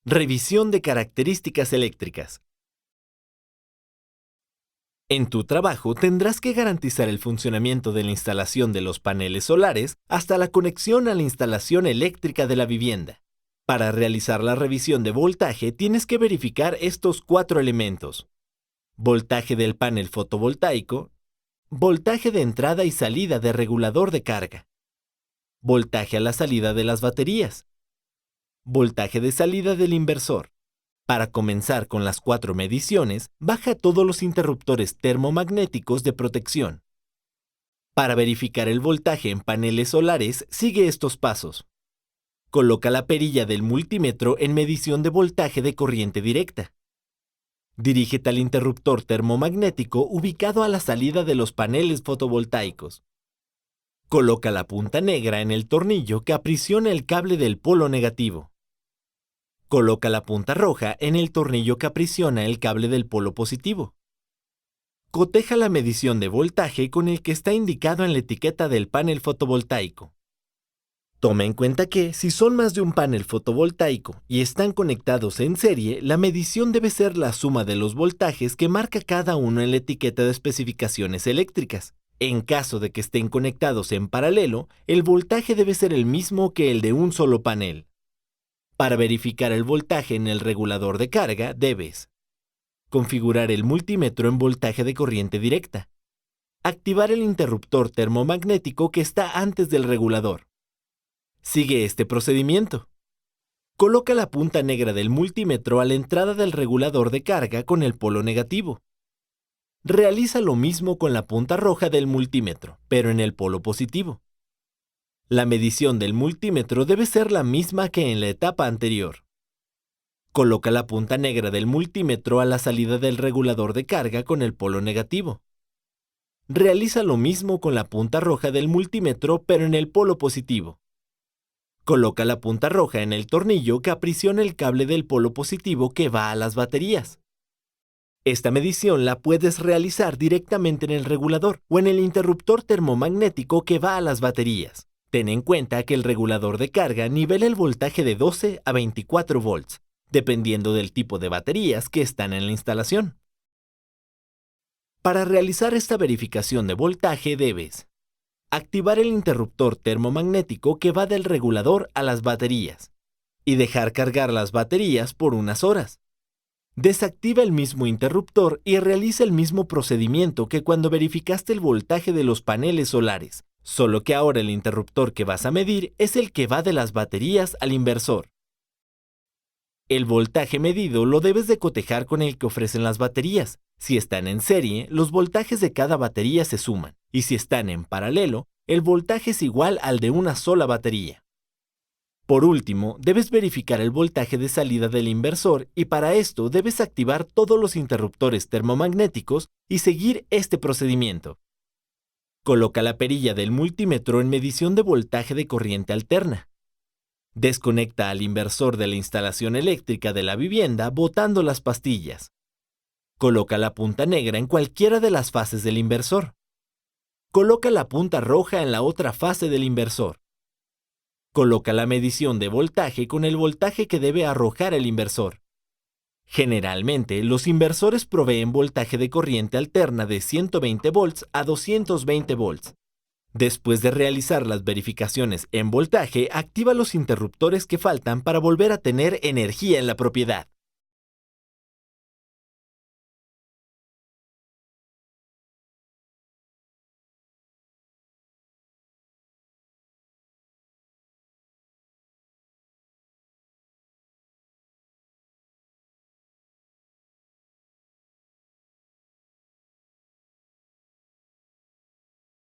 Revisión de características eléctricas. En tu trabajo tendrás que garantizar el funcionamiento de la instalación de los paneles solares hasta la conexión a la instalación eléctrica de la vivienda. Para realizar la revisión de voltaje tienes que verificar estos 4 elementos: voltaje del panel fotovoltaico, voltaje de entrada y salida de regulador de carga, voltaje a la salida de las baterías, voltaje de salida del inversor. Para comenzar con las 4 mediciones, baja todos los interruptores termomagnéticos de protección. Para verificar el voltaje en paneles solares, sigue estos pasos. Coloca la perilla del multímetro en medición de voltaje de corriente directa. Dirígete al interruptor termomagnético ubicado a la salida de los paneles fotovoltaicos. Coloca la punta negra en el tornillo que aprisiona el cable del polo negativo. Coloca la punta roja en el tornillo que aprisiona el cable del polo positivo. Coteja la medición de voltaje con el que está indicado en la etiqueta del panel fotovoltaico. Toma en cuenta que, si son más de un panel fotovoltaico y están conectados en serie, la medición debe ser la suma de los voltajes que marca cada uno en la etiqueta de especificaciones eléctricas. En caso de que estén conectados en paralelo, el voltaje debe ser el mismo que el de un solo panel. Para verificar el voltaje en el regulador de carga, debes configurar el multímetro en voltaje de corriente directa, activar el interruptor termomagnético que está antes del regulador. Sigue este procedimiento. Coloca la punta negra del multímetro a la entrada del regulador de carga con el polo negativo. Realiza lo mismo con la punta roja del multímetro, pero en el polo positivo. La medición del multímetro debe ser la misma que en la etapa anterior. Coloca la punta negra del multímetro a la salida del regulador de carga con el polo negativo. Realiza lo mismo con la punta roja del multímetro, pero en el polo positivo. Coloca la punta roja en el tornillo que aprisiona el cable del polo positivo que va a las baterías. Esta medición la puedes realizar directamente en el regulador o en el interruptor termomagnético que va a las baterías. Ten en cuenta que el regulador de carga nivela el voltaje de 12 a 24 volts, dependiendo del tipo de baterías que están en la instalación. Para realizar esta verificación de voltaje debes activar el interruptor termomagnético que va del regulador a las baterías y dejar cargar las baterías por unas horas. Desactiva el mismo interruptor y realiza el mismo procedimiento que cuando verificaste el voltaje de los paneles solares, solo que ahora el interruptor que vas a medir es el que va de las baterías al inversor. El voltaje medido lo debes de cotejar con el que ofrecen las baterías. Si están en serie, los voltajes de cada batería se suman, y si están en paralelo, el voltaje es igual al de una sola batería. Por último, debes verificar el voltaje de salida del inversor y para esto debes activar todos los interruptores termomagnéticos y seguir este procedimiento. Coloca la perilla del multímetro en medición de voltaje de corriente alterna. Desconecta al inversor de la instalación eléctrica de la vivienda botando las pastillas. Coloca la punta negra en cualquiera de las fases del inversor. Coloca la punta roja en la otra fase del inversor. Coloca la medición de voltaje con el voltaje que debe arrojar el inversor. Generalmente, los inversores proveen voltaje de corriente alterna de 120 volts a 220 volts. Después de realizar las verificaciones en voltaje, activa los interruptores que faltan para volver a tener energía en la propiedad.